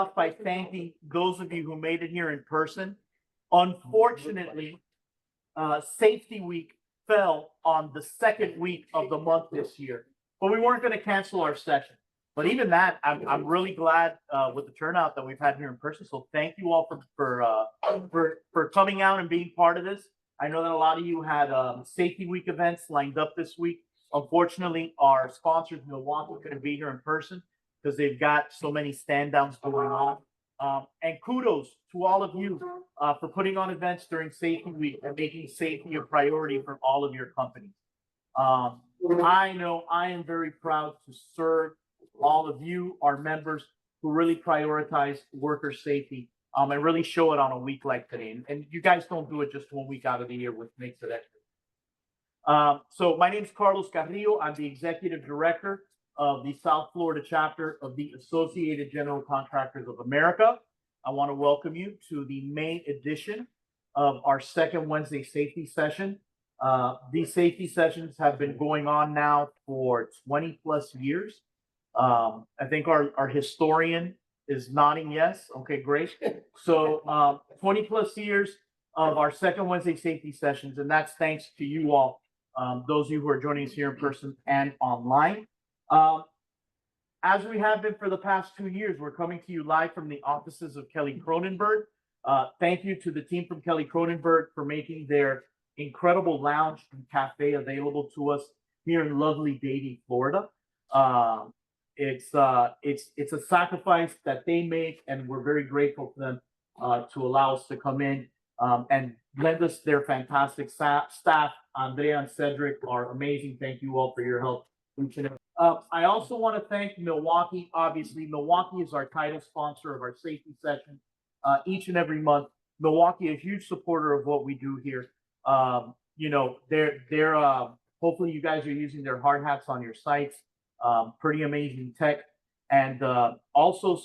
off by thanking those of you who made it here in person. Unfortunately, Safety Week fell on the second week of the month this year, but we weren't going to cancel our session. But even that, I'm really glad with the turnout that we've had here in person. So thank you all for coming out and being part of this. I know that a lot of you had Safety Week events lined up this week. Unfortunately, our sponsors, Milwaukee, couldn't be here in person because they've got so many stand downs going on. And kudos to all of you for putting on events during Safety Week and making safety a priority for all of your companies. I know I am very proud to serve all of you, our members, who really prioritize worker safety and really show it on a week like today. And you guys don't do it just 1 week out of the year, which makes it extra. So my name is Carlos Carrillo. I'm the Executive Director of the South Florida chapter of the Associated General Contractors of America. I want to welcome you to the May edition of our second Wednesday safety session. These safety sessions have been going on now for 20 plus years. I think our historian is nodding yes. Okay, great. So 20 plus years of our second Wednesday safety sessions, and that's thanks to you all, those of you who are joining us here in person and online. As we have been for the past 2 years, we're coming to you live from the offices of Kelly Cronenberg. Thank you to the team from Kelly Cronenberg for making their incredible lounge and cafe available to us here in lovely Davie, Florida. It's a sacrifice that they make, and we're very grateful to them to allow us to come in and lend us their fantastic staff. Andrea and Cedric are amazing. Thank you all for your help. I also want to thank Milwaukee. Obviously, Milwaukee is our title sponsor of our safety session each and every month. Milwaukee, a huge supporter of what we do here. You know, they're hopefully you guys are using their hard hats on your sites. Pretty amazing tech, and also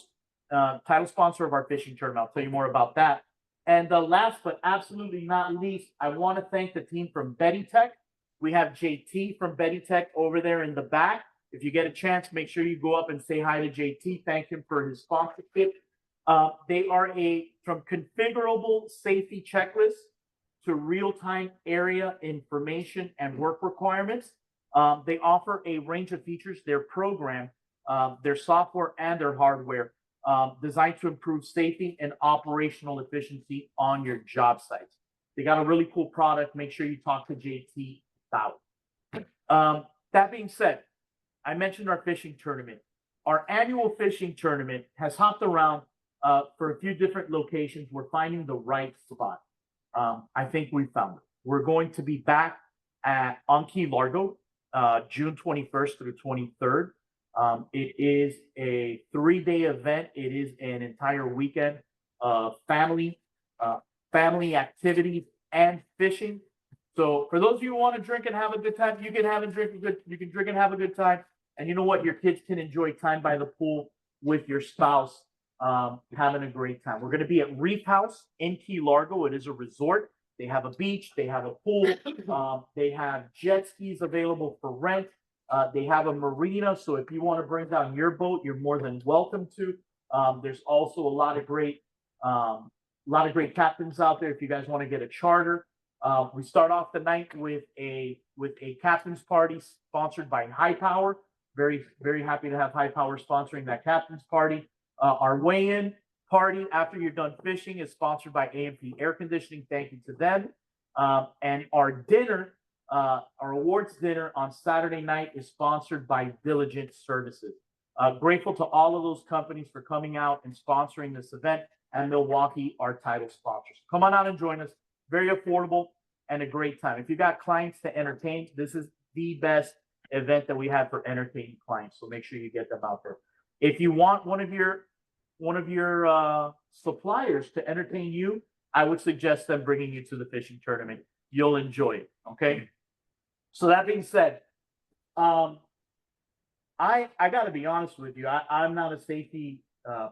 title sponsor of our fishing tournament. I'll tell you more about that. And last but absolutely not least, I want to thank the team from Betty Tech. We have JT from Betty Tech over there in the back. If you get a chance, make sure you go up and say hi to JT. Thank him for his sponsorship. They are from configurable safety checklists to real-time area information and work requirements. They offer a range of features. Their program, their software, and their hardware designed to improve safety and operational efficiency on your job sites. They got a really cool product. Make sure you talk to JT about it. That being said, I mentioned our fishing tournament. Our annual fishing tournament has hopped around for a few different locations. We're finding the right spot. I think we found it. We're going to be back on Key Largo, June 21st through 23rd. It is a 3-day event. It is an entire weekend of family activities and fishing. So for those of you who want to drink and have a good time, you can drink and have a good time. And you know what? Your kids can enjoy time by the pool with your spouse, having a great time. We're going to be at Reef House in Key Largo. It is a resort. They have a beach. They have a pool. They have jet skis available for rent. They have a marina. So if you want to bring down your boat, you're more than welcome to. There's also a lot of great captains out there if you guys want to get a charter. We start off the night with a captain's party sponsored by High Power. Very, very happy to have High Power sponsoring that captain's party. Our weigh-in party after you're done fishing is sponsored by AMP Air Conditioning. Thank you to them. And our dinner, our awards dinner on Saturday night is sponsored by Diligent Services. Grateful to all of those companies for coming out and sponsoring this event, and Milwaukee, our title sponsors. Come on out and join us. Very affordable and a great time. If you got clients to entertain, this is the best event that we have for entertaining clients. So make sure you get them out there. If you want one of your suppliers to entertain you, I would suggest them bringing you to the fishing tournament. You'll enjoy it. Okay. So that being said, I got to be honest with you. I'm not a safety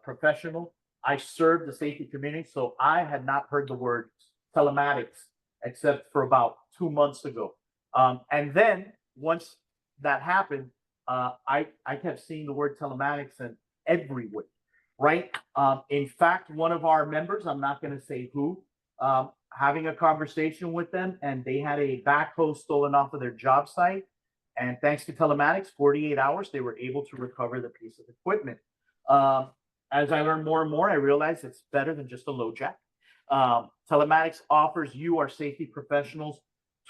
professional. I serve the safety community, so I had not heard the word telematics except for about 2 months ago. And then once that happened, I kept seeing the word telematics and everywhere. right? In fact, one of our members, I'm not going to say who, having a conversation with them, and they had a backhoe stolen off of their job site. And thanks to telematics, 48 hours, they were able to recover the piece of equipment. As I learn more and more, I realize it's better than just a load jack. Telematics offers you, our safety professionals,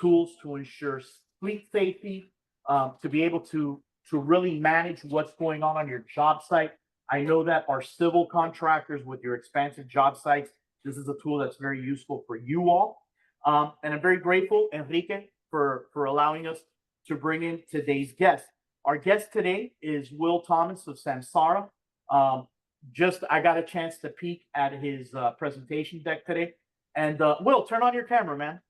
tools to ensure fleet safety, to be able to really manage what's going on your job site. I know that our civil contractors with your expansive job sites, this is a tool that's very useful for you all. And I'm very grateful, Enrique, for allowing us to bring in today's guest. Our guest today is Will Thomas of Samsara. I got a chance to peek at his presentation deck today. And Will, turn on your camera, man.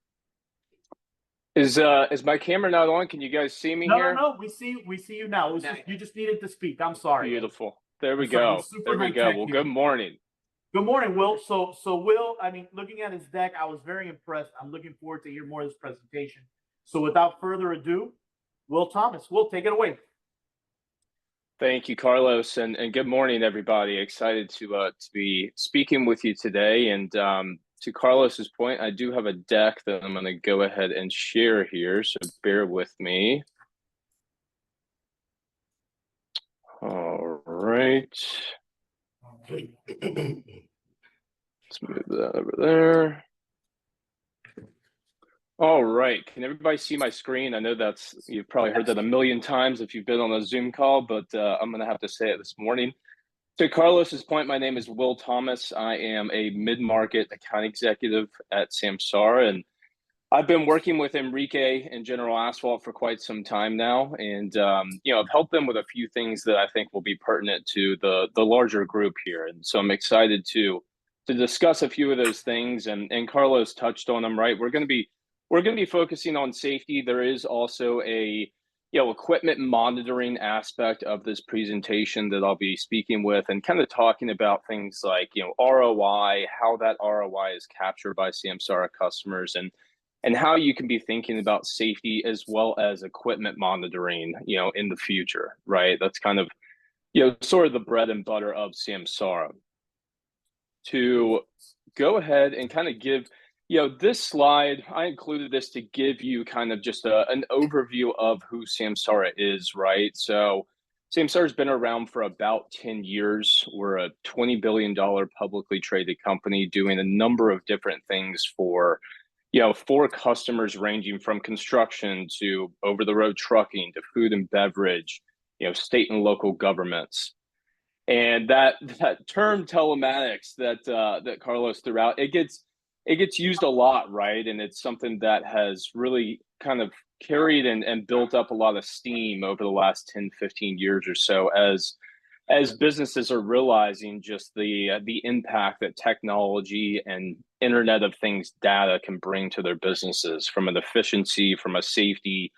Is my camera not on? Can you guys see me here? No. We see you now. You just needed to speak. I'm sorry. Beautiful. There we go. There we go. Well, good morning. Good morning, Will. So Will, I mean, looking at his deck, I was very impressed. I'm looking forward to hear more of this presentation. So without further ado, Will Thomas. Will, take it away. Thank you, Carlos, and good morning, everybody. Excited to be speaking with you today. And to Carlos's point, I do have a deck that I'm going to go ahead and share here, so bear with me. All right. Let's move that over there. All right. Can everybody see my screen? I know you've probably heard that a million times if you've been on a Zoom call, but I'm going to have to say it this morning. To Carlos's point, my name is Will Thomas. I am a mid-market account executive at Samsara, and I've been working with Enrique and General Asphalt for quite some time now, and I've helped them with a few things that I think will be pertinent to the larger group here. And so I'm excited to discuss a few of those things. And Carlos touched on them, right? We're going to be focusing on safety. There is also a equipment monitoring aspect of this presentation that I'll be speaking with, and kind of talking about things like ROI, how that ROI is captured by Samsara customers, and how you can be thinking about safety as well as equipment monitoring, in the future, right? That's kind of, sort of the bread and butter of Samsara. To go ahead and kind of give, this slide, I included this to give you kind of just an overview of who Samsara is, right? So Samsara's been around for about 10 years. We're a $20 billion publicly traded company doing a number of different things for customers ranging from construction to over-the-road trucking to food and beverage, state and local governments. And that term telematics that Carlos threw out, it gets used a lot, right? And it's something that has really kind of carried and built up a lot of steam over the last 10, 15 years or so as businesses are realizing just the impact that technology and Internet of Things data can bring to their businesses from an efficiency, from a safety,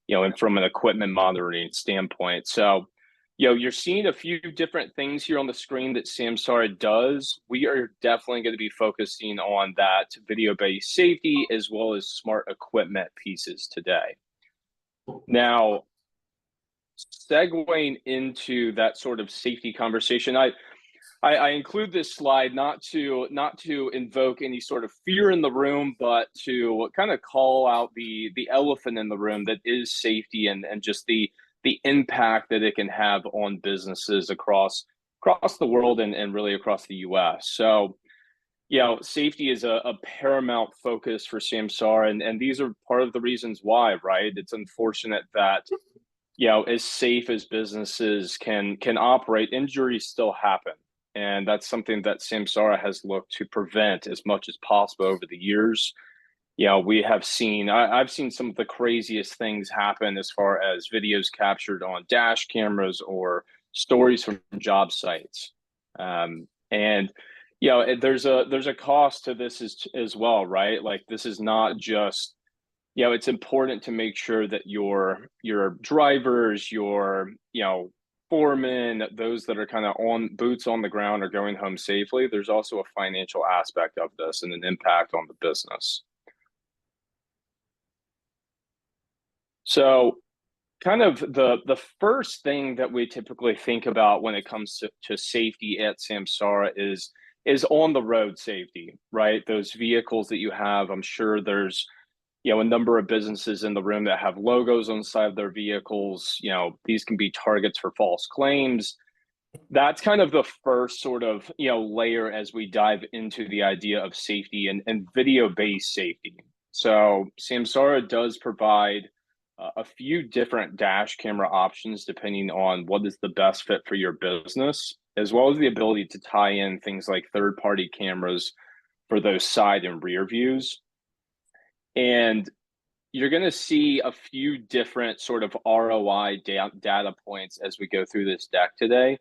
and from an equipment monitoring standpoint. So, you're seeing a few different things here on the screen that Samsara does. We are definitely going to be focusing on that video-based safety as well as smart equipment pieces today. Now, segueing into that sort of safety conversation, I include this slide not to invoke any sort of fear in the room, but to kind of call out the elephant in the room that is safety and just the impact that it can have on businesses across the world and really across the US. So, safety is a paramount focus for Samsara, and these are part of the reasons why, right? It's unfortunate that as safe as businesses can operate, injuries still happen. And that's something that Samsara has looked to prevent as much as possible over the years. We have seen, I've seen some of the craziest things happen as far as videos captured on dash cameras or stories from job sites. And there's a cost to this as well, right? Like, this is not just, it's important to make sure that your drivers, your foremen, those that are kind of on boots on the ground are going home safely. There's also a financial aspect of this and an impact on the business. So kind of the first thing that we typically think about when it comes to safety at Samsara is on the road safety, right? Those vehicles that you have, I'm sure there's, you know, a number of businesses in the room that have logos on the side of their vehicles. You know, these can be targets for false claims. That's kind of the first sort of, you know, layer as we dive into the idea of safety and video-based safety. So Samsara does provide a few different dash camera options depending on what is the best fit for your business, as well as the ability to tie in things like third-party cameras for those side and rear views. And you're going to see a few different sort of ROI data points as we go through this deck today.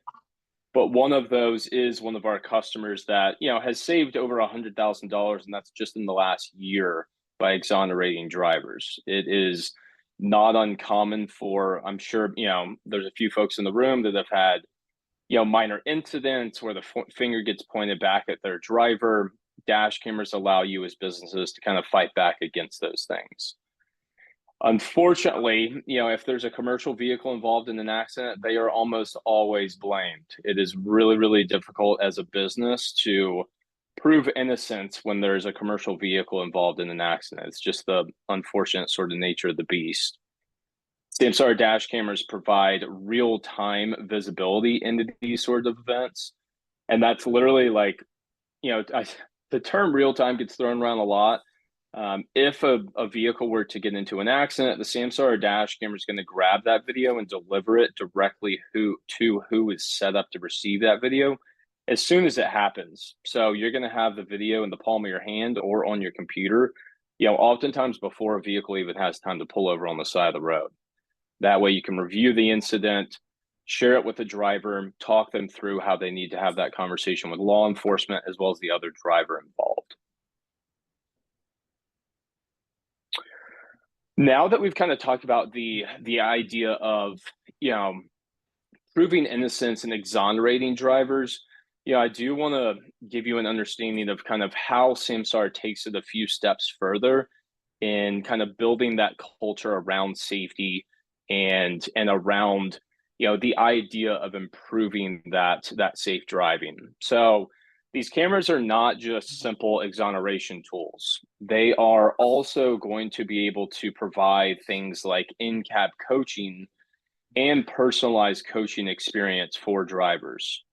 But one of those is one of our customers that, you know, has saved over $100,000, and that's just in the last year by exonerating drivers. It is not uncommon for, I'm sure, you know, there's a few folks in the room that have had, you know, minor incidents where the finger gets pointed back at their driver. Dash cameras allow you as businesses to kind of fight back against those things. Unfortunately, you know, if there's a commercial vehicle involved in an accident, they are almost always blamed. It is really, really difficult as a business to prove innocence when there's a commercial vehicle involved in an accident. It's just the unfortunate sort of nature of the beast. Samsara dash cameras provide real-time visibility into these sort of events. And that's literally like, you know, the term real-time gets thrown around a lot. If a vehicle were to get into an accident, the Samsara dash camera is going to grab that video and deliver it directly to who is set up to receive that video as soon as it happens. So you're going to have the video in the palm of your hand or on your computer, you know, oftentimes before a vehicle even has time to pull over on the side of the road. That way you can review the incident, share it with the driver, talk them through how they need to have that conversation with law enforcement as well as the other driver involved. Now that we've kind of talked about the idea of, you know, proving innocence and exonerating drivers, you know, I do want to give you an understanding of kind of how Samsara takes it a few steps further in kind of building that culture around safety and around, you know, the idea of improving that safe driving. So these cameras are not just simple exoneration tools. They are also going to be able to provide things like in-cab coaching and personalized coaching experience for drivers.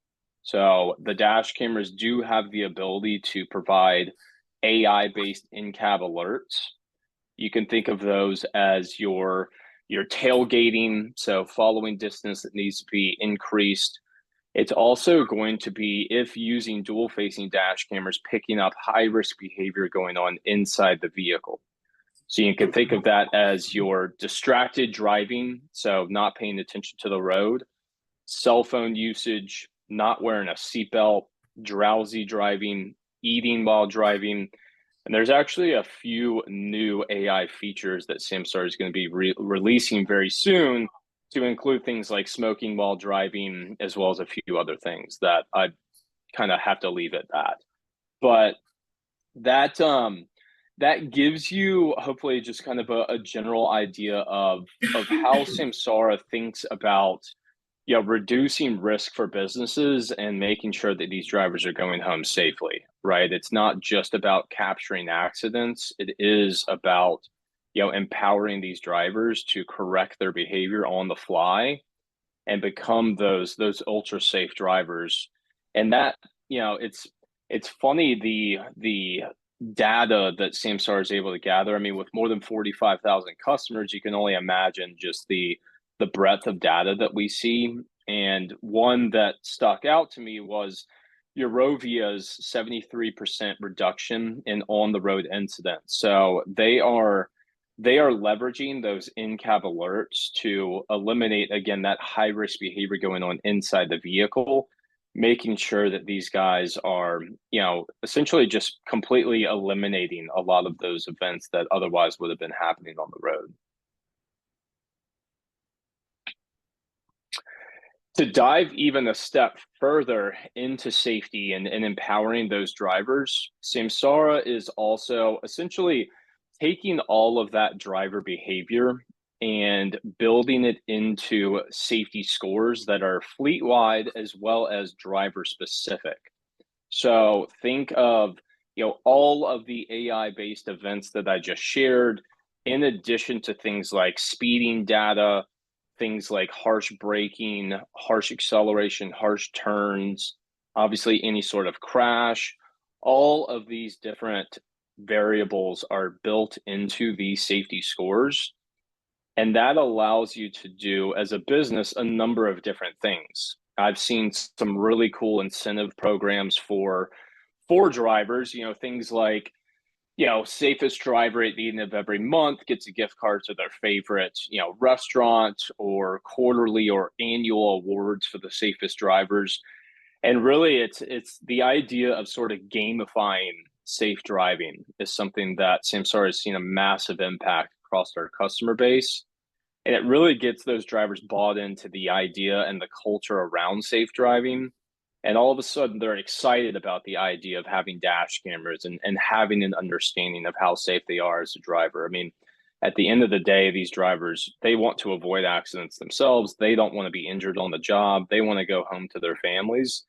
So the dash cameras do have the ability to provide AI-based in-cab alerts. You can think of those as your tailgating, so following distance that needs to be increased. It's also going to be, if using dual facing dash cameras, picking up high risk behavior going on inside the vehicle. So you can think of that as your distracted driving, so not paying attention to the road, cell phone usage, not wearing a seatbelt, drowsy driving, eating while driving. And there's actually a few new AI features that Samsara is going to be releasing very soon to include things like smoking while driving, as well as a few other things that I kind of have to leave at that. But that that gives you hopefully just kind of a general idea of how Samsara thinks about, you know, reducing risk for businesses and making sure that these drivers are going home safely, right? It's not just about capturing accidents. It is about, you know, empowering these drivers to correct their behavior on the fly and become those ultra safe drivers. And that, you know, it's funny the data that Samsara is able to gather. I mean, with more than 45,000 customers, you can only imagine just the breadth of data that we see. And one that stuck out to me was Eurovia's 73% reduction in on-the-road incidents. So they are leveraging those in-cab alerts to eliminate, again, that high-risk behavior going on inside the vehicle, making sure that these guys are, you know, essentially just completely eliminating a lot of those events that otherwise would have been happening on the road. To dive even a step further into safety and empowering those drivers, Samsara is also essentially taking all of that driver behavior and building it into safety scores that are fleet-wide as well as driver-specific. So think of, all of the AI-based events that I just shared, in addition to things like speeding data, things like harsh braking, harsh acceleration, harsh turns, obviously any sort of crash. All of these different variables are built into these safety scores. And that allows you to do, as a business, a number of different things. I've seen some really cool incentive programs for drivers, things like, safest driver at the end of every month gets a gift card to their favorite, restaurant, or quarterly or annual awards for the safest drivers. And really it's the idea of sort of gamifying safe driving is something that Samsara has seen a massive impact across our customer base. And it really gets those drivers bought into the idea and the culture around safe driving. And all of a sudden, they're excited about the idea of having dash cameras and having an understanding of how safe they are as a driver. I mean, at the end of the day, these drivers, they want to avoid accidents themselves. They don't want to be injured on the job. They want to go home to their families.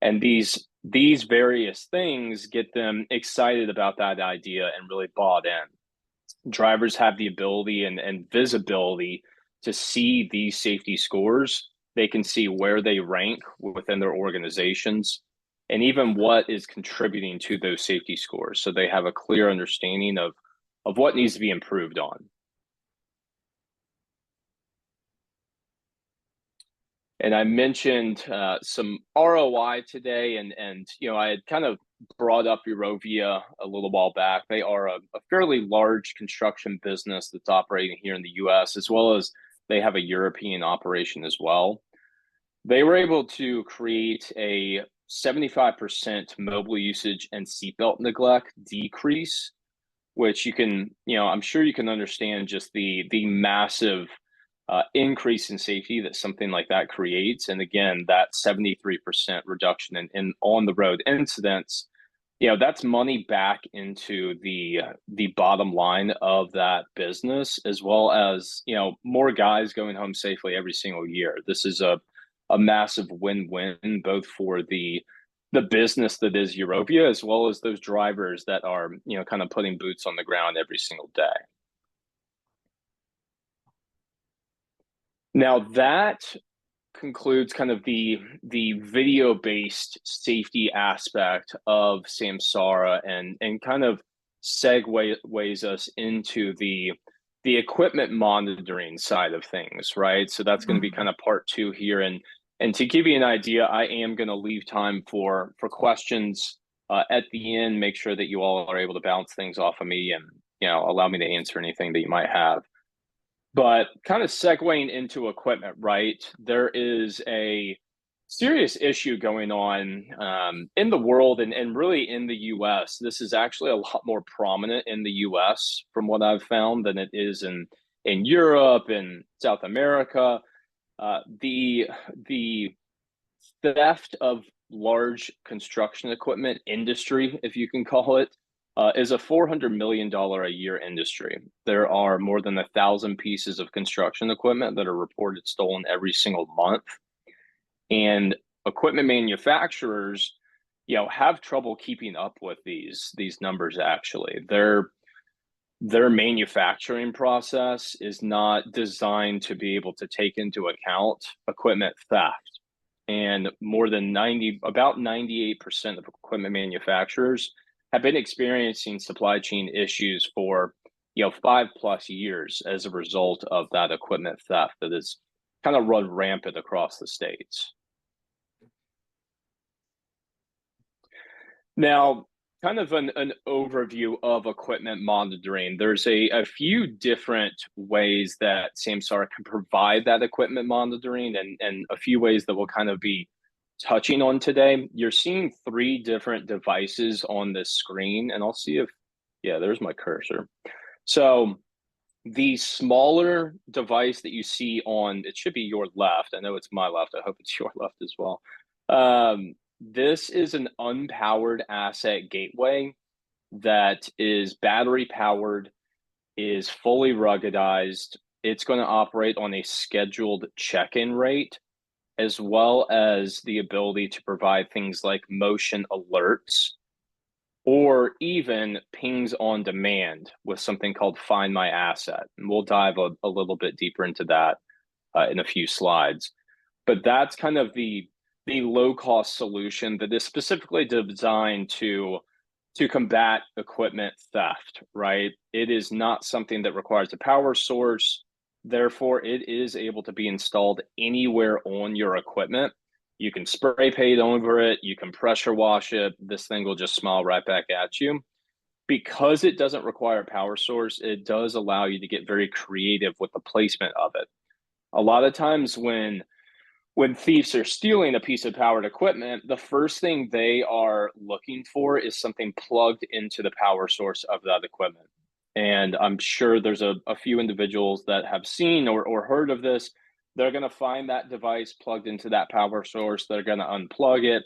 And these various things get them excited about that idea and really bought in. Drivers have the ability and visibility to see these safety scores. They can see where they rank within their organizations and even what is contributing to those safety scores. So they have a clear understanding of what needs to be improved on. And I mentioned some ROI today, and I had kind of brought up Eurovia a little while back. They are a fairly large construction business that's operating here in the US, as well as they have a European operation as well. They were able to create a 75% mobile usage and seatbelt neglect decrease, which you can, I'm sure you can understand just the massive increase in safety that something like that creates. And again, that 73% reduction in on the road incidents, that's money back into the bottom line of that business, as well as, more guys going home safely every single year. This is a massive win-win, both for the business that is Eurovia, as well as those drivers that are, kind of putting boots on the ground every single day. Now that concludes kind of the video-based safety aspect of Samsara and kind of segues us into the equipment monitoring side of things, right? So that's going to be kind of part two here. And to give you an idea, I am going to leave time for questions at the end. Make sure that you all are able to bounce things off of me and allow me to answer anything that you might have. But kind of segueing into equipment, right? There is a serious issue going on in the world and really in the US. This is actually a lot more prominent in the US from what I've found than it is in Europe and South America. The theft of large construction equipment industry, if you can call it, is a $400 million a year industry. There are more than 1,000 pieces of construction equipment that are reported stolen every single month. And equipment manufacturers, have trouble keeping up with these numbers. Actually, their manufacturing process is not designed to be able to take into account equipment theft. And about 98% of equipment manufacturers have been experiencing supply chain issues for 5+ years as a result of that equipment theft that is kind of run rampant across the states. Now, kind of an overview of equipment monitoring. There's a few different ways that Samsara can provide that equipment monitoring, and a few ways that we'll kind of be touching on today. You're seeing 3 different devices on this screen, and I'll see if, there's my cursor. So the smaller device that you see it should be your left. I know it's my left. I hope it's your left as well. This is an unpowered asset gateway that is battery powered, is fully ruggedized, it's going to operate on a scheduled check-in rate, as well as the ability to provide things like motion alerts or even pings on demand with something called Find My Asset. And we'll dive a little bit deeper into that in a few slides. But that's kind of the low-cost solution that is specifically designed to combat equipment theft, right? It is not something that requires a power source. Therefore, it is able to be installed anywhere on your equipment. You can spray paint over it, you can pressure wash it. This thing will just smile right back at you. Because it doesn't require a power source, it does allow you to get very creative with the placement of it. A lot of times when thieves are stealing a piece of powered equipment, the first thing they are looking for is something plugged into the power source of that equipment. And I'm sure there's a few individuals that have seen or heard of this. They're going to find that device plugged into that power source. They're going to unplug it.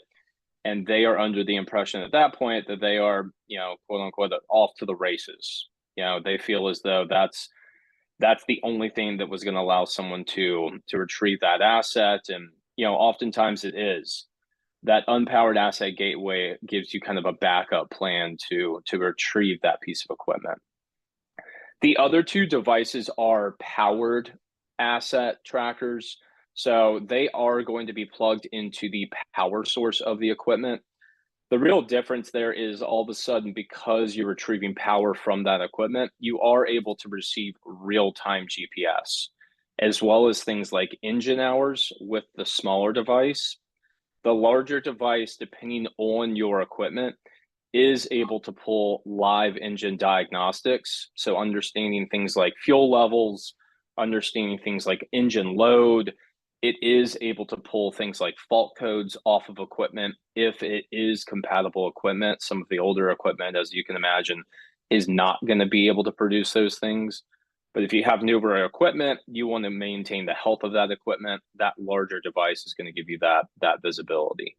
And they are under the impression at that point that they are, quote unquote, off to the races. They feel as though that's the only thing that was going to allow someone to retrieve that asset. And, oftentimes it is. That unpowered asset gateway gives you kind of a backup plan to retrieve that piece of equipment. The other two devices are powered asset trackers. So they are going to be plugged into the power source of the equipment. The real difference there is all of a sudden, because you're retrieving power from that equipment, you are able to receive real-time GPS, as well as things like engine hours with the smaller device. The larger device, depending on your equipment, is able to pull live engine diagnostics. So understanding things like fuel levels, understanding things like engine load. It is able to pull things like fault codes off of equipment if it is compatible equipment. Some of the older equipment, as you can imagine, is not going to be able to produce those things. But if you have newer equipment, you want to maintain the health of that equipment. That larger device is going to give you that visibility.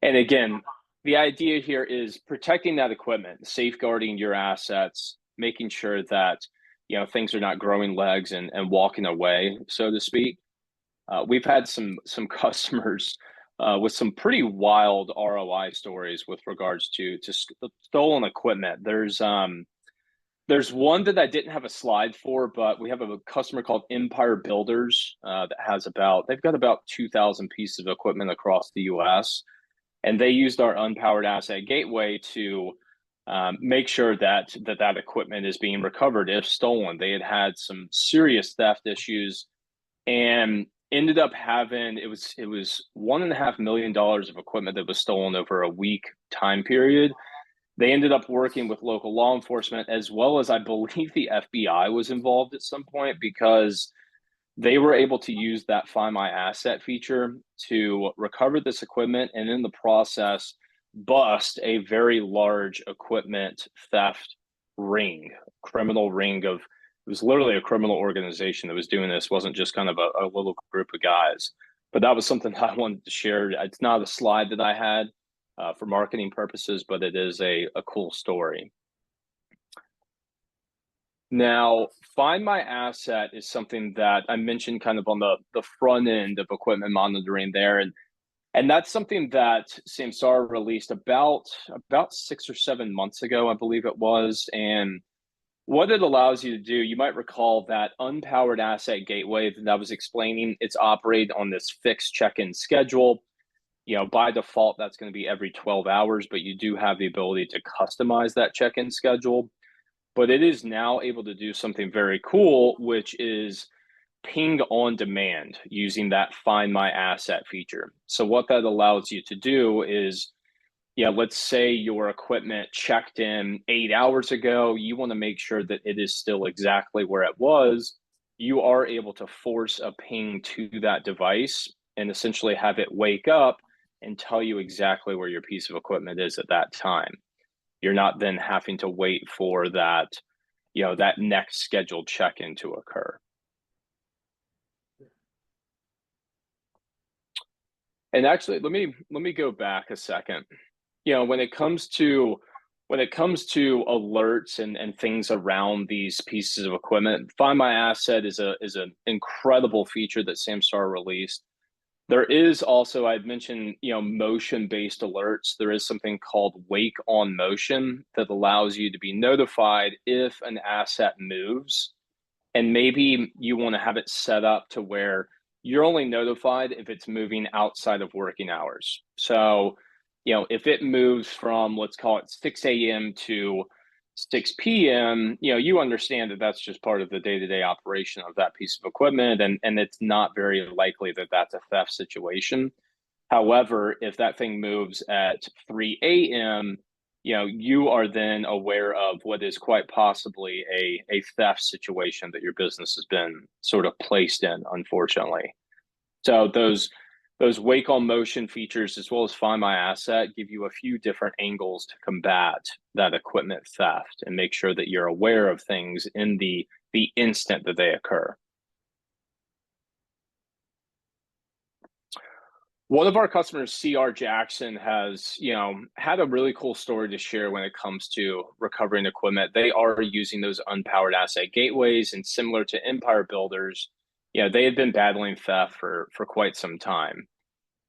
And again, the idea here is protecting that equipment, safeguarding your assets, making sure that things are not growing legs and walking away, so to speak. We've had some customers with some pretty wild ROI stories with regards to stolen equipment. There's one that I didn't have a slide for, but we have a customer called Empire Builders that has they've got about 2,000 pieces of equipment across the U.S. And they used our unpowered asset gateway to make sure that equipment is being recovered if stolen. They had some serious theft issues and ended up having it was $1.5 million of equipment that was stolen over a week time period. They ended up working with local law enforcement, as well as I believe the FBI was involved at some point, because they were able to use that Find My Asset feature to recover this equipment and in the process bust a very large equipment theft criminal ring it was literally a criminal organization that was doing this. It wasn't just kind of a little group of guys. But that was something I wanted to share. It's not a slide that I had for marketing purposes, but it is a cool story. Now, Find My Asset is something that I mentioned kind of on the front end of equipment monitoring there. And that's something that Samsara released about 6 or 7 months ago, I believe it was. And what it allows you to do, you might recall that unpowered asset gateway that I was explaining, it's operated on this fixed check-in schedule. By default, that's going to be every 12 hours, but you do have the ability to customize that check-in schedule. But it is now able to do something very cool, which is ping on demand using that Find My Asset feature. So what that allows you to do is, let's say your equipment checked in 8 hours ago. You want to make sure that it is still exactly where it was. You are able to force a ping to that device and essentially have it wake up and tell you exactly where your piece of equipment is at that time. You're not then having to wait for that, that next scheduled check-in to occur. And actually, let me go back a second. When it comes to when it comes to alerts and things around these pieces of equipment, Find My Asset is an incredible feature that Samsara released. There is also, I'd mentioned, motion-based alerts. There is something called Wake on Motion that allows you to be notified if an asset moves. And maybe you want to have it set up to where you're only notified if it's moving outside of working hours. So, if it moves from, let's call it 6 a.m. to 6 p.m., you understand that that's just part of the day-to-day operation of that piece of equipment, and it's not very likely that that's a theft situation. However, if that thing moves at 3 a.m., you are then aware of what is quite possibly a theft situation that your business has been sort of placed in, unfortunately. So those Wake on Motion features, as well as Find My Asset, give you a few different angles to combat that equipment theft and make sure that you're aware of things in the instant that they occur. One of our customers, CR Jackson, has had a really cool story to share when it comes to recovering equipment. They are using those unpowered asset gateways, and similar to Empire Builders, they had been battling theft for quite some time.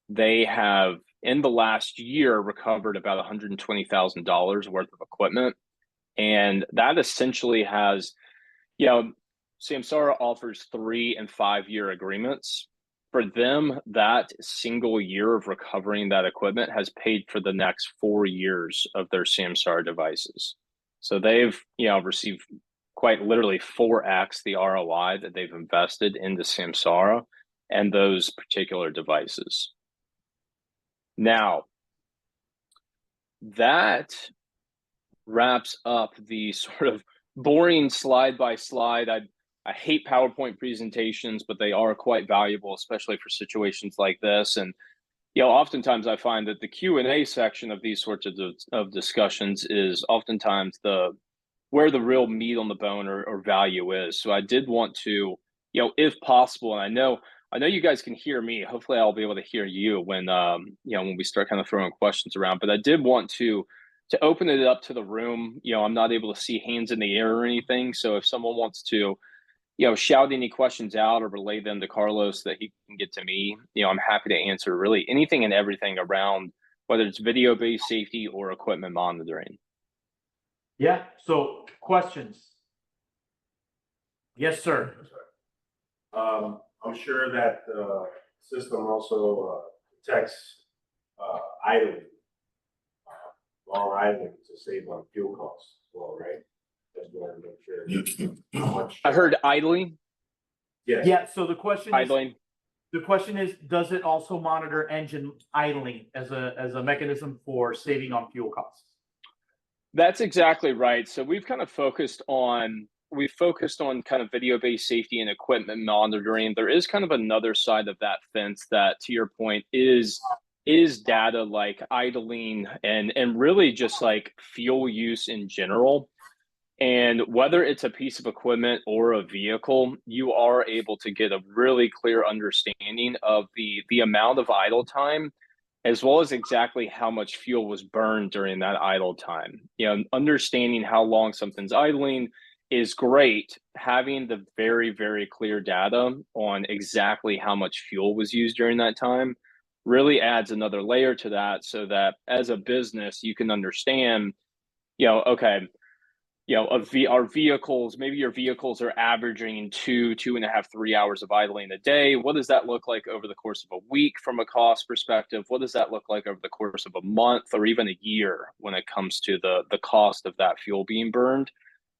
They have, in the last year, recovered about $120,000 worth of equipment, and that essentially has, Samsara offers 3 and 5 year agreements. For them, that single year of recovering that equipment has paid for the next 4 years of their Samsara devices. So they've, received quite literally 4x the ROI that they've invested into Samsara and those particular devices. Now, that wraps up the sort of boring slide by slide. I hate PowerPoint presentations, but they are quite valuable, especially for situations like this. And oftentimes I find that the Q&A section of these sorts of discussions is oftentimes where the real meat on the bone or value is. So I did want to, if possible, and I know you guys can hear me. Hopefully, I'll be able to hear you when when we start kind of throwing questions around. But I did want to open it up to the room. I'm not able to see hands in the air or anything. So if someone wants to shout any questions out or relay them to Carlos that he can get to me, I'm happy to answer really anything and everything around whether it's video-based safety or equipment monitoring. Yeah, so questions? Yes, sir. I'm sure that the system also detects idling, long idling to save on fuel costs as well, right? Just wanted to make sure how much. I heard idling. Yes. Yeah, so the question Idling. is, does it also monitor engine idling as a mechanism for saving on fuel costs? That's exactly right. So we've focused on kind of video-based safety and equipment monitoring. There is kind of another side of that fence that, to your point, is data like idling and really just like fuel use in general. And whether it's a piece of equipment or a vehicle, you are able to get a really clear understanding of the amount of idle time, as well as exactly how much fuel was burned during that idle time. Understanding how long something's idling is great. Having the very, very clear data on exactly how much fuel was used during that time really adds another layer to that, so that as a business, you can understand, okay, our vehicles, maybe your vehicles are averaging 2.5, 3 hours of idling a day. What does that look like over the course of a week from a cost perspective? What does that look like over the course of a month or even a year when it comes to the cost of that fuel being burned?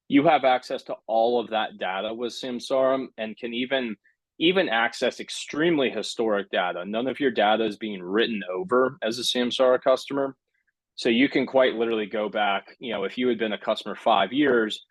You have access to all of that data with Samsara and can even access extremely historic data. None of your data is being written over as a Samsara customer. So you can quite literally go back, if you had been a customer 5 years,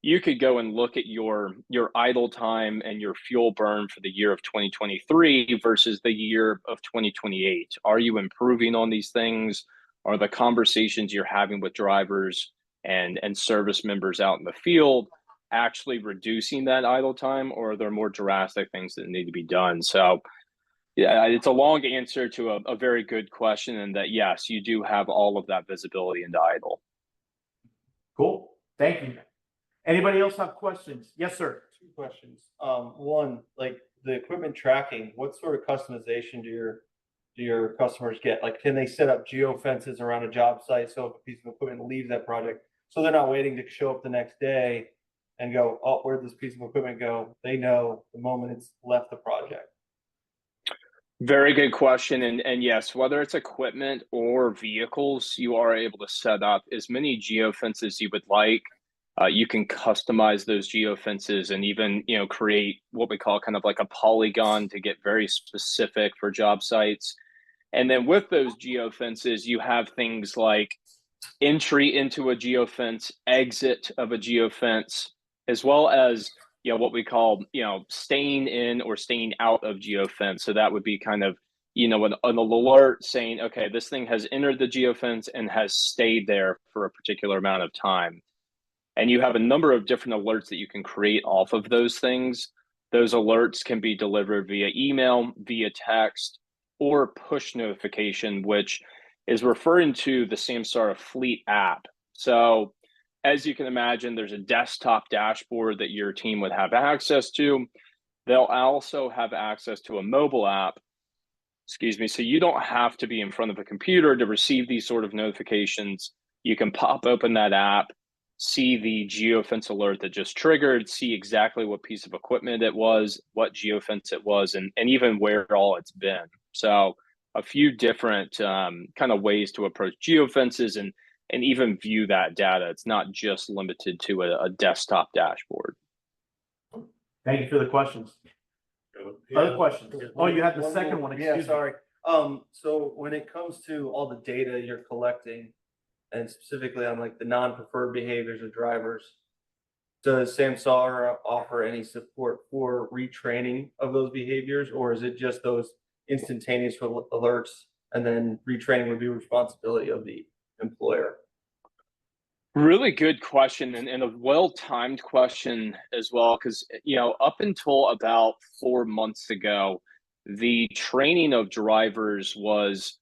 you could go and look at your idle time and your fuel burn for the year of 2023 versus the year of 2028. Are you improving on these things? Are the conversations you're having with drivers and service members out in the field actually reducing that idle time, or are there more drastic things that need to be done? So yeah, it's a long answer to a very good question, and that yes, you do have all of that visibility into idle. Cool. Thank you. Anybody else have questions? Yes, sir. Two questions. One, like the equipment tracking, what sort of customization do your customers get? Like, can they set up geo fences around a job site so if a piece of equipment leaves that project, so they're not waiting to show up the next day and go, oh, where'd this piece of equipment go? They know the moment it's left the project. Very good question. And yes, whether it's equipment or vehicles, you are able to set up as many geofences you would like. You can customize those geofences and even, create what we call kind of like a polygon to get very specific for job sites. And then with those geofences, you have things like entry into a geofence, exit of a geofence, as well as what we call staying in or staying out of geofence. So that would be kind of an alert saying, okay, this thing has entered the geofence and has stayed there for a particular amount of time. And you have a number of different alerts that you can create off of those things. Those alerts can be delivered via email, via text, or push notification, which is referring to the Samsara Fleet app. So as you can imagine, there's a desktop dashboard that your team would have access to. They'll also have access to a mobile app, so you don't have to be in front of a computer to receive these sort of notifications. You can pop open that app, see the geofence alert that just triggered, see exactly what piece of equipment it was, what geofence it was, and even where all it's been. So a few different kind of ways to approach geofences and even view that data. It's not just limited to a desktop dashboard. Thank you for the questions. Other questions? Oh, you had the second one. Yeah, Excuse me. sorry. So when it comes to all the data you're collecting, and specifically on like the non-preferred behaviors of drivers, does Samsara offer any support for retraining of those behaviors, or is it just those instantaneous alerts and then retraining would be responsibility of the employer? Really good question, and a well-timed question as well, because up until about 4 months ago, the training of drivers was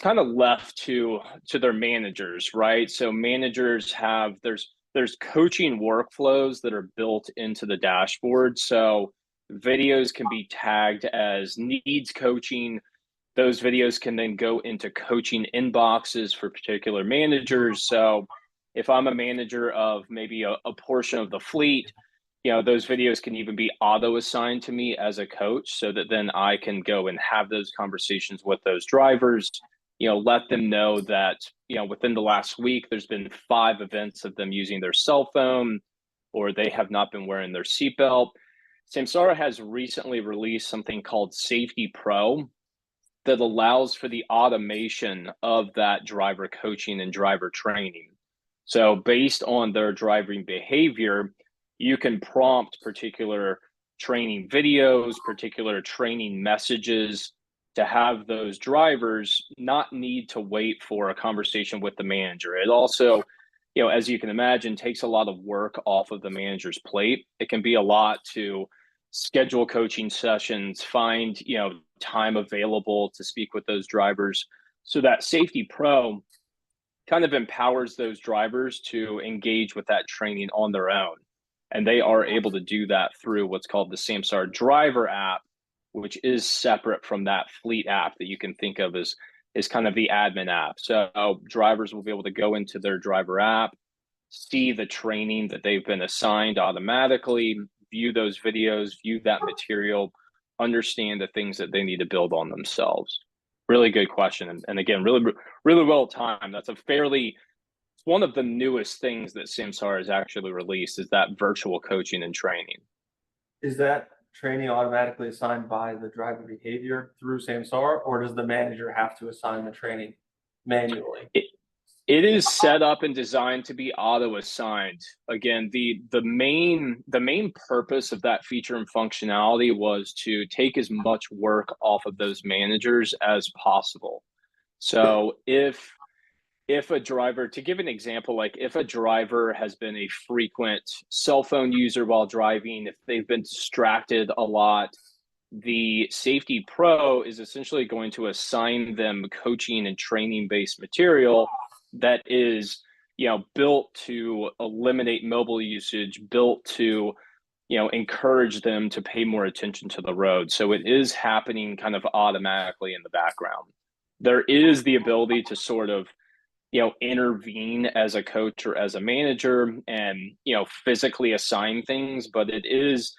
kind of left to their managers, right? So managers have there's coaching workflows that are built into the dashboard. So videos can be tagged as needs coaching. Those videos can then go into coaching inboxes for particular managers. So if I'm a manager of maybe a portion of the fleet, those videos can even be auto assigned to me as a coach, so that then I can go and have those conversations with those drivers, let them know that, within the last week, there's been 5 events of them using their cell phone, or they have not been wearing their seatbelt. Samsara has recently released something called Safety Pro that allows for the automation of that driver coaching and driver training. So based on their driving behavior, you can prompt particular training videos, particular training messages to have those drivers not need to wait for a conversation with the manager. It also, as you can imagine, takes a lot of work off of the manager's plate. It can be a lot to schedule coaching sessions, find, time available to speak with those drivers. So that Safety Pro kind of empowers those drivers to engage with that training on their own. And they are able to do that through what's called the Samsara Driver app, which is separate from that Fleet app that you can think of as kind of the admin app. So drivers will be able to go into their driver app, see the training that they've been assigned automatically, view those videos, view that material, understand the things that they need to build on themselves. Really good question. And again, really, really well timed. That's one of the newest things that Samsara has actually released is that virtual coaching and training. Is that training automatically assigned by the driver behavior through Samsara, or does the manager have to assign the training manually? It is set up and designed to be auto assigned. Again, the main purpose of that feature and functionality was to take as much work off of those managers as possible. So if a driver, to give an example, like if a driver has been a frequent cell phone user while driving, if they've been distracted a lot, the Safety Pro is essentially going to assign them coaching and training based material that is, built to eliminate mobile usage, built to, encourage them to pay more attention to the road. So it is happening kind of automatically in the background. There is the ability to sort of, intervene as a coach or as a manager and, physically assign things, but it is,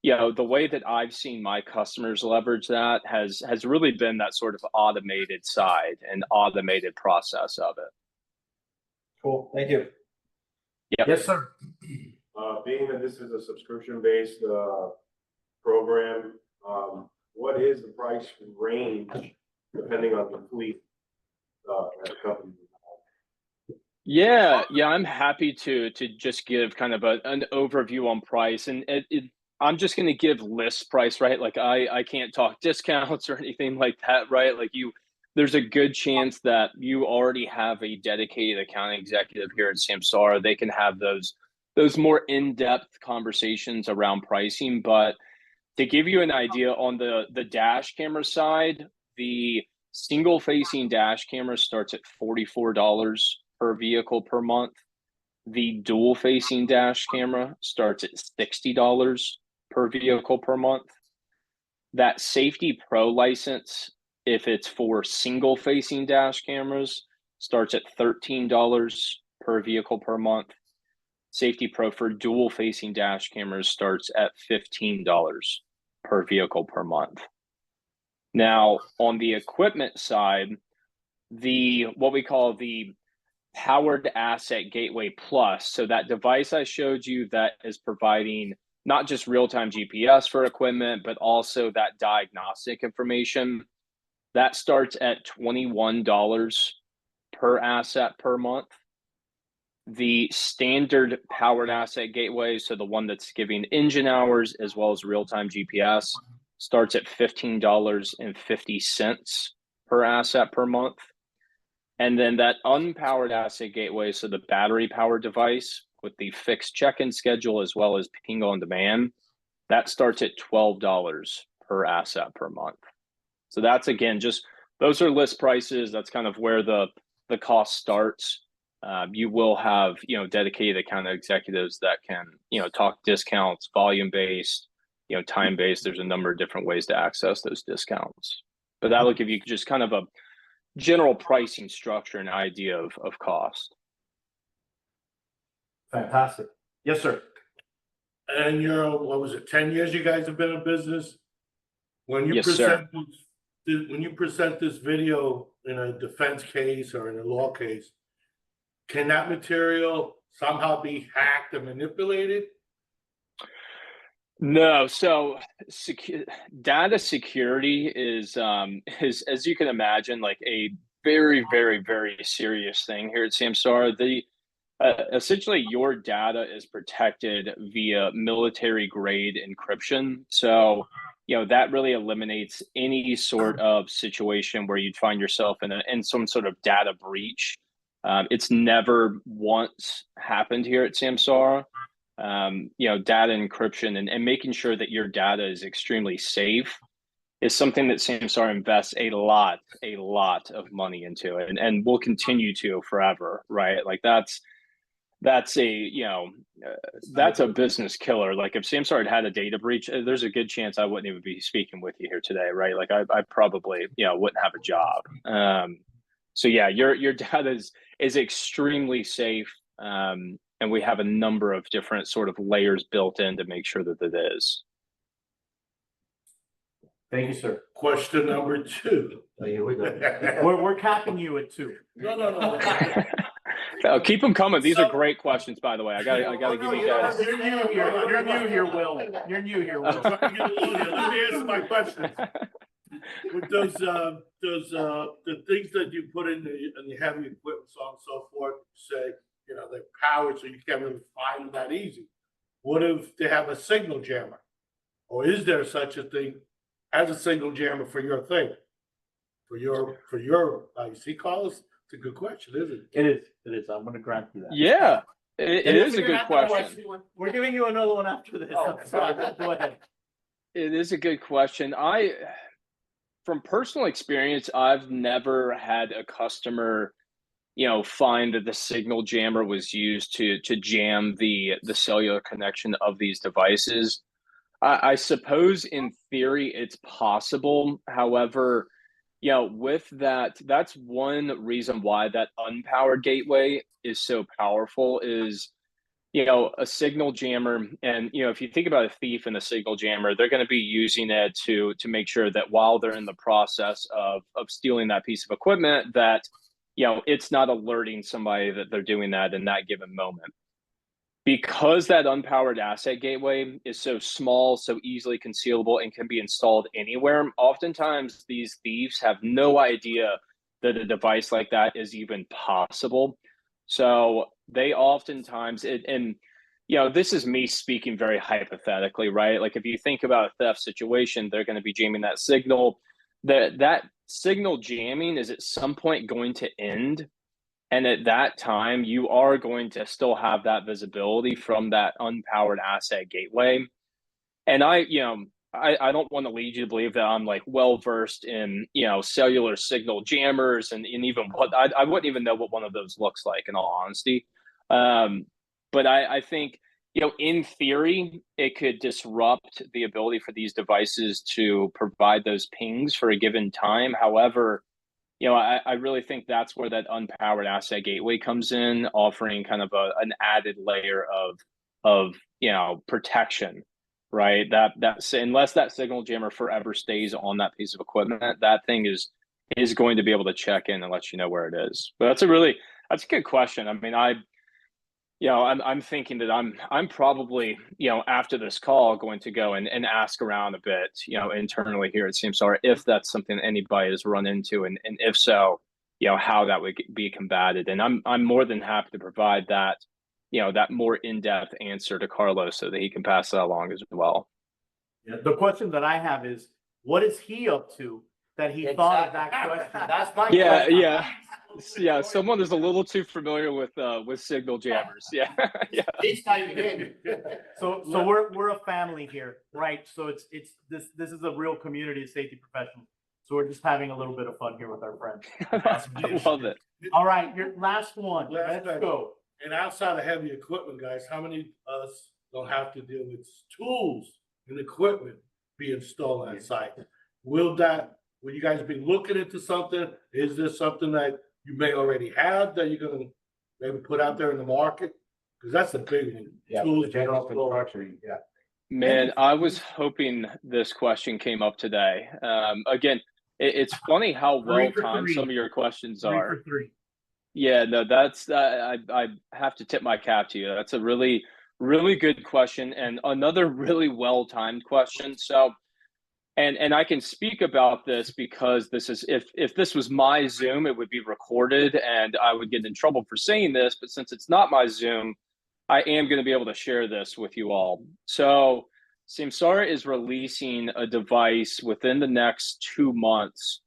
the way that I've seen my customers leverage that has really been that sort of automated side and automated process of it. Cool, thank you. Yep. Yes, sir. Being that this is a subscription-based, program, what is the price range depending on the fleet, that the company? Yeah, I'm happy to just give kind of an overview on price, and I'm just going to give list price, right? Like I can't talk discounts or anything like that, right? Like there's a good chance that you already have a dedicated account executive here at Samsara. They can have those more in-depth conversations around pricing. But to give you an idea on the dash camera side, the single-facing dash camera starts at $44 per vehicle per month. The dual-facing dash camera starts at $60 per vehicle per month. That Safety Pro license, if it's for single-facing dash cameras, starts at $13 per vehicle per month. Safety Pro for dual-facing dash cameras starts at $15 per vehicle per month. Now, on the equipment side, what we call the Powered Asset Gateway Plus, so that device I showed you that is providing not just real-time GPS for equipment, but also that diagnostic information, that starts at $21 per asset per month. The standard Powered Asset Gateway, so the one that's giving engine hours as well as real-time GPS, starts at $15.50 per asset per month. And then that unpowered asset gateway, so the battery powered device with the fixed check-in schedule as well as ping on demand, that starts at $12 per asset per month. So that's, again, just those are list prices. That's kind of where the cost starts. You will have, dedicated account executives that can, talk discounts, volume-based, time-based. There's a number of different ways to access those discounts. But that'll give you just kind of a general pricing structure and idea of cost. Fantastic. Yes, sir. And what was it, 10 years you guys have been in business? When you Yes, sir. when you present this video in a defense case or in a law case, can that material somehow be hacked and manipulated? No, so data security is, as you can imagine, like a very, very, very serious thing here at Samsara. Essentially, your data is protected via military grade encryption. So, that really eliminates any sort of situation where you'd find yourself in some sort of data breach. It's never once happened here at Samsara. Data encryption and making sure that your data is extremely safe is something that Samsara invests a lot of money into, and will continue to forever, right? Like that's a business killer. Like if Samsara had a data breach, there's a good chance I wouldn't even be speaking with you here today, right? Like I probably wouldn't have a job. So yeah, your data is extremely safe. And we have a number of different sort of layers built in to make sure that it is. Thank you, sir. Question number 2. Oh, here we go. We're capping you at 2. No. Oh, keep them coming. These are great questions, by the way. I gotta give you guys. You're new here, Will. You're new here, Will. Let me answer my question. With those the things that you put in and you have your equipment, so on and so forth, say, they're powered so you can't really find them that easy. What if they have a signal jammer? Or is there such a thing as a signal jammer for your thing? For your IC calls? It's a good question, isn't it? It is. I'm going to grant you that. Yeah, it is a good question. We're giving you another one after this. Oh, Sorry, go ahead. It is a good question. From personal experience, I've never had a customer find that the signal jammer was used to jam the cellular connection of these devices. I suppose in theory it's possible. However, with that, that's one reason why that unpowered gateway is so powerful is, a signal jammer. And, if you think about a thief and a signal jammer, they're going to be using it to make sure that while they're in the process of stealing that piece of equipment, that, it's not alerting somebody that they're doing that in that given moment. Because that unpowered asset gateway is so small, so easily concealable, and can be installed anywhere, oftentimes these thieves have no idea that a device like that is even possible. So they oftentimes, and this is me speaking very hypothetically, right? Like if you think about a theft situation, they're going to be jamming that signal. That signal jamming is at some point going to end. And at that time, you are going to still have that visibility from that unpowered asset gateway. And I don't want to lead you to believe that I'm like well versed in, cellular signal jammers and even what I wouldn't even know what one of those looks like, in all honesty. But I think, in theory, it could disrupt the ability for these devices to provide those pings for a given time. However, I really think that's where that unpowered asset gateway comes in, offering kind of an added layer of protection, right? That unless that signal jammer forever stays on that piece of equipment, that thing is going to be able to check in and let you know where it is. But that's a good question. I mean, I'm thinking that I'm probably, after this call, going to go and ask around a bit, internally here at Samsara, if that's something anybody has run into, and if so, how that would be combated. And I'm more than happy to provide that, that more in-depth answer to Carlos so that he can pass that along as well. Yeah, the question that I have is, what is he up to that he thought of that question? That's my Yeah, question. yeah. Someone is a little too familiar with signal jammers. Yeah, yeah. Each time you get. So we're a family here, right? So it's this is a real community of safety professionals. So we're just having a little bit of fun here with our friends. I love it. All right, your last one. Last Let's one. go. And outside of heavy equipment, guys, how many of us don't have to deal with tools and equipment being stolen on site? Will you guys be looking into something? Is this something that you may already have that you're gonna maybe put out there in the market? Because that's a big one. Yeah, Tools the general being stolen. construction, yeah. Man, I was hoping this question came up today. Again, it's funny how well 3 for timed 3. some of your questions 3 are. for 3. Yeah, no, that's I have to tip my cap to you. That's a really, really good question, and another really well timed question. So, and I can speak about this because this is, if this was my Zoom, it would be recorded and I would get in trouble for saying this. But since it's not my Zoom, I am going to be able to share this with you all. So, Samsara is releasing a device within the next 2 months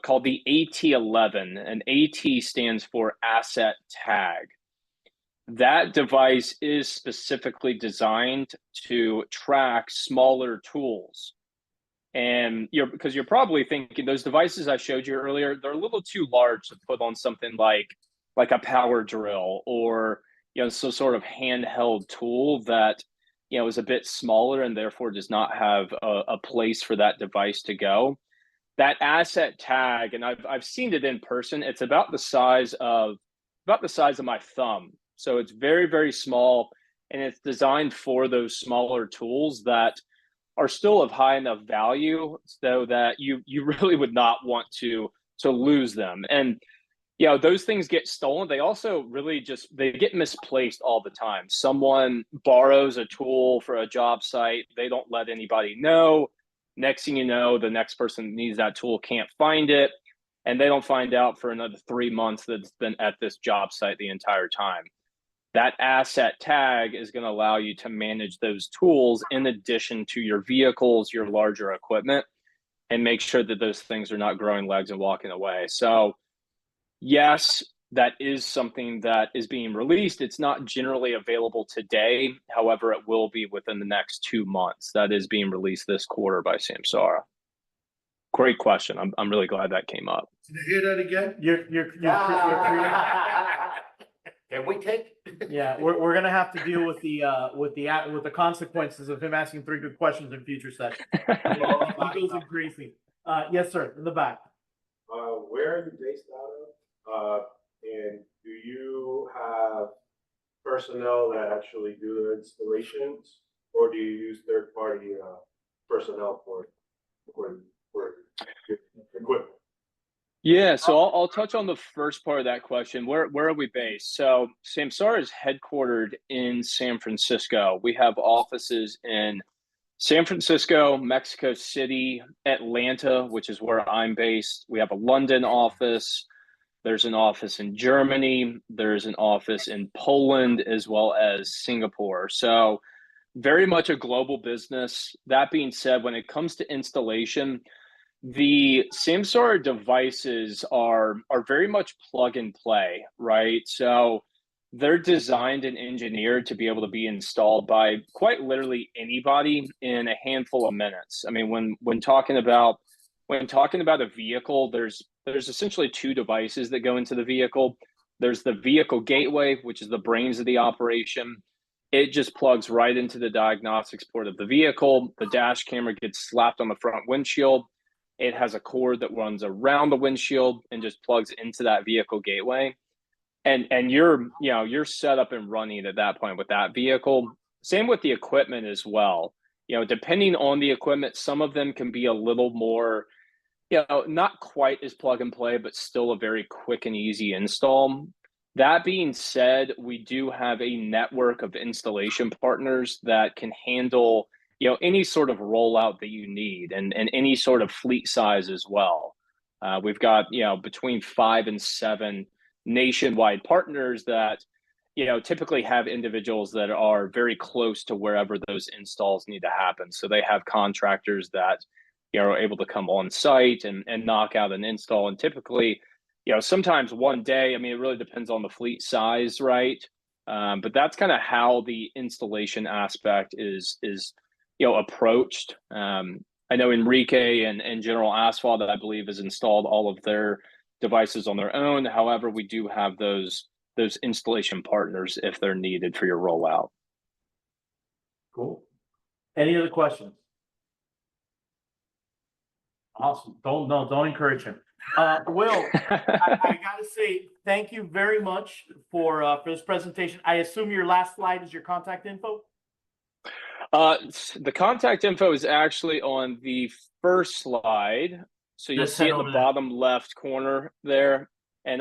called the AT11, and AT stands for Asset Tag. That device is specifically designed to track smaller tools. And because you're probably thinking those devices I showed you earlier, they're a little too large to put on something like a power drill or some sort of handheld tool that is a bit smaller and therefore does not have a place for that device to go. That asset tag, and I've seen it in person, it's about the size of my thumb. So it's very, very small, and it's designed for those smaller tools that are still of high enough value so that you really would not want to lose them. And those things get stolen. They also really they get misplaced all the time. Someone borrows a tool for a job site, they don't let anybody know. Next thing you know, the next person that needs that tool can't find it, and they don't find out for another 3 months that it's been at this job site the entire time. That asset tag is going to allow you to manage those tools in addition to your vehicles, your larger equipment, and make sure that those things are not growing legs and walking away. So, yes, that is something that is being released. It's not generally available today. However, it will be within the next 2 months. That is being released this quarter by Samsara. Great question. I'm really glad that came up. Did I hear that again? You're Can we take? yeah, we're gonna have to deal with the consequences of him asking 3 good questions in future sessions. He goes increasing. Yes, sir, in the back. Where are you based out of? And do you have personnel that actually do the installations, or do you use third-party personnel for equipment? Yeah, so I'll touch on the first part of that question. Where are we based? So Samsara is headquartered in San Francisco. We have offices in San Francisco, Mexico City, Atlanta, which is where I'm based. We have a London office. There's an office in Germany. There's an office in Poland as well as Singapore. So very much a global business. That being said, when it comes to installation, the Samsara devices are very much plug and play, right? So they're designed and engineered to be able to be installed by quite literally anybody in a handful of minutes. I mean, when talking about a vehicle, there's essentially 2 devices that go into the vehicle. There's the vehicle gateway, which is the brains of the operation. It just plugs right into the diagnostics port of the vehicle. The dash camera gets slapped on the front windshield. It has a cord that runs around the windshield and just plugs into that vehicle gateway. And you're set up and running at that point with that vehicle. Same with the equipment as well. Depending on the equipment, some of them can be a little more, not quite as plug and play, but still a very quick and easy install. That being said, we do have a network of installation partners that can handle any sort of rollout that you need and any sort of fleet size as well. We've got, between 5 and 7 nationwide partners that, typically have individuals that are very close to wherever those installs need to happen. So they have contractors that, are able to come on site and knock out an install. And typically, sometimes one day, I mean, it really depends on the fleet size, right? But that's kind of how the installation aspect is approached. I know Enrique and General Asphalt, that I believe, has installed all of their devices on their own. However, we do have those installation partners if they're needed for your rollout. Cool. Any other questions? Awesome. Don't encourage him. Will, I gotta say thank you very much for this presentation. I assume your last slide is your contact info. The contact info is actually on the first slide. So you'll Just see head it in the over there. bottom left corner there. And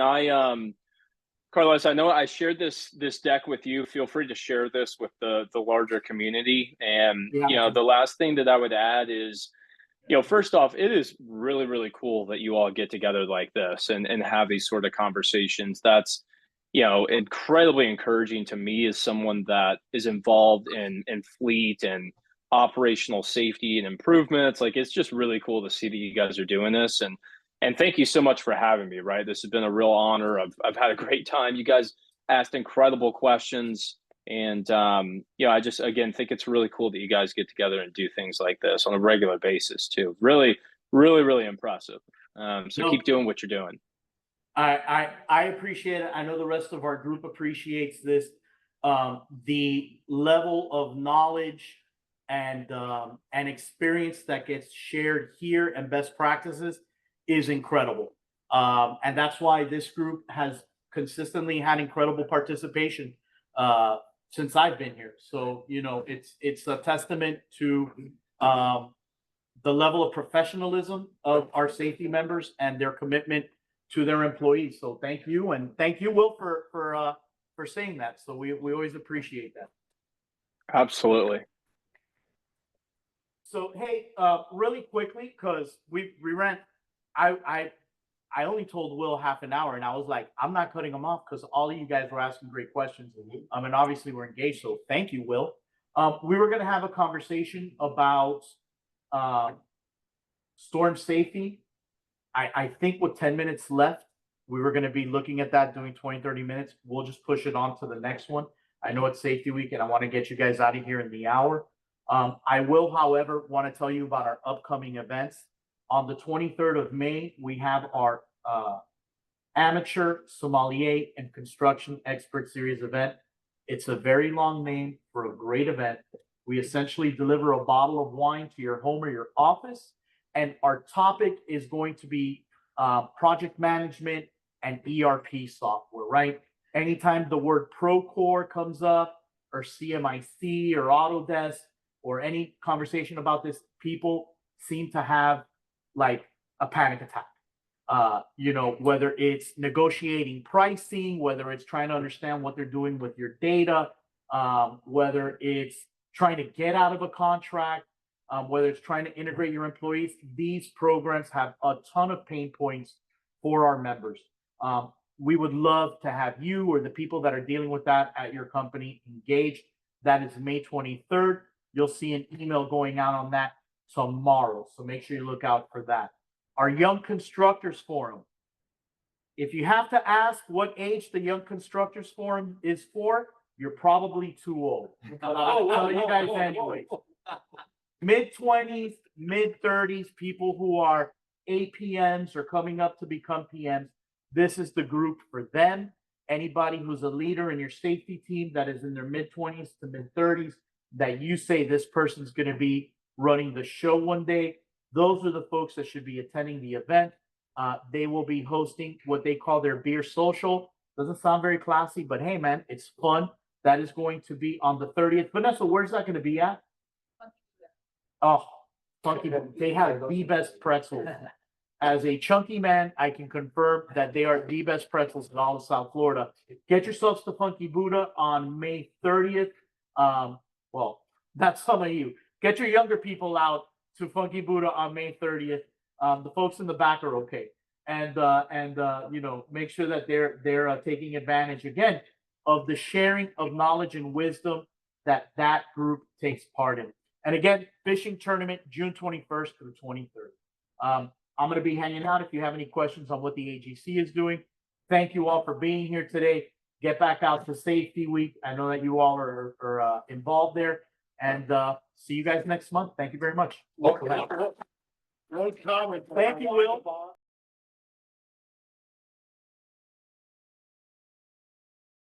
Carlos, I know I shared this deck with you. Feel free to share this with the larger community. And, Yeah. the last thing that I would add is, first off, it is really, really cool that you all get together like this and have these sort of conversations. That's, incredibly encouraging to me as someone that is involved in fleet and operational safety and improvements. Like, it's just really cool to see that you guys are doing this. And thank you so much for having me, right? This has been a real honor. I've had a great time. You guys asked incredible questions. And, I just, again, think it's really cool that you guys get together and do things like this on a regular basis too. Really, really, really impressive. So keep doing what you're doing. I appreciate it. I know the rest of our group appreciates this. The level of knowledge and experience that gets shared here and best practices is incredible. And that's why this group has consistently had incredible participation since I've been here. So, it's a testament to the level of professionalism of our safety members and their commitment to their employees. So thank you. And thank you, Will, for saying that. So we always appreciate that. Absolutely. So, hey, really quickly, because we ran, I only told Will half an hour, and I was like, I'm not cutting him off because all of you guys were asking great questions. And obviously we're engaged. So thank you, Will. We were going to have a conversation about storm safety. I think with 10 minutes left, we were going to be looking at that, doing 20, 30 minutes. We'll just push it on to the next one. I know it's safety week and I want to get you guys out of here in the hour. I will, however, want to tell you about our upcoming events. On the 23rd of May, we have our Amateur Sommelier and Construction Expert Series event. It's a very long name for a great event. We essentially deliver a bottle of wine to your home or your office, and our topic is going to be project management and ERP software, right? Anytime the word Procore comes up, or CMIC or Autodesk, or any conversation about this, people seem to have like a panic attack. Whether it's negotiating pricing, whether it's trying to understand what they're doing with your data, whether it's trying to get out of a contract, whether it's trying to integrate your employees, these programs have a ton of pain points for our members. We would love to have you or the people that are dealing with that at your company engaged. That is May 23rd. You'll see an email going out on that tomorrow. So make sure you look out for that. Our Young Constructors Forum. If you have to ask what age the Young Constructors Forum is for, you're probably too old. But I'll tell you guys anyway. Mid-20s, mid-30s, people who are APMs or coming up to become PMs, this is the group for them. Anybody who's a leader in your safety team that is in their mid-20s to mid-30s, that you say this person's going to be running the show one day, those are the folks that should be attending the event. They will be hosting what they call their beer social. Doesn't sound very classy, but hey, man, it's fun. That is going to be on the 30th. Vanessa, where's that going to be at? Oh, Funky. They have the best pretzels. As a chunky man, I can confirm that they are the best pretzels in all of South Florida. Get yourselves to Funky Buddha on May 30th. Well, that's some of you. Get your younger people out to Funky Buddha on May 30th. The folks in the back are okay. And make sure that they're taking advantage again of the sharing of knowledge and wisdom that group takes part in. And again, fishing tournament, June 21st through 23rd. I'm going to be hanging out if you have any questions on what the AGC is doing. Thank you all for being here today. Get back out to Safety Week. I know that you all are involved there. And see you guys next month. Thank you very much. No comment. Thank you, Will.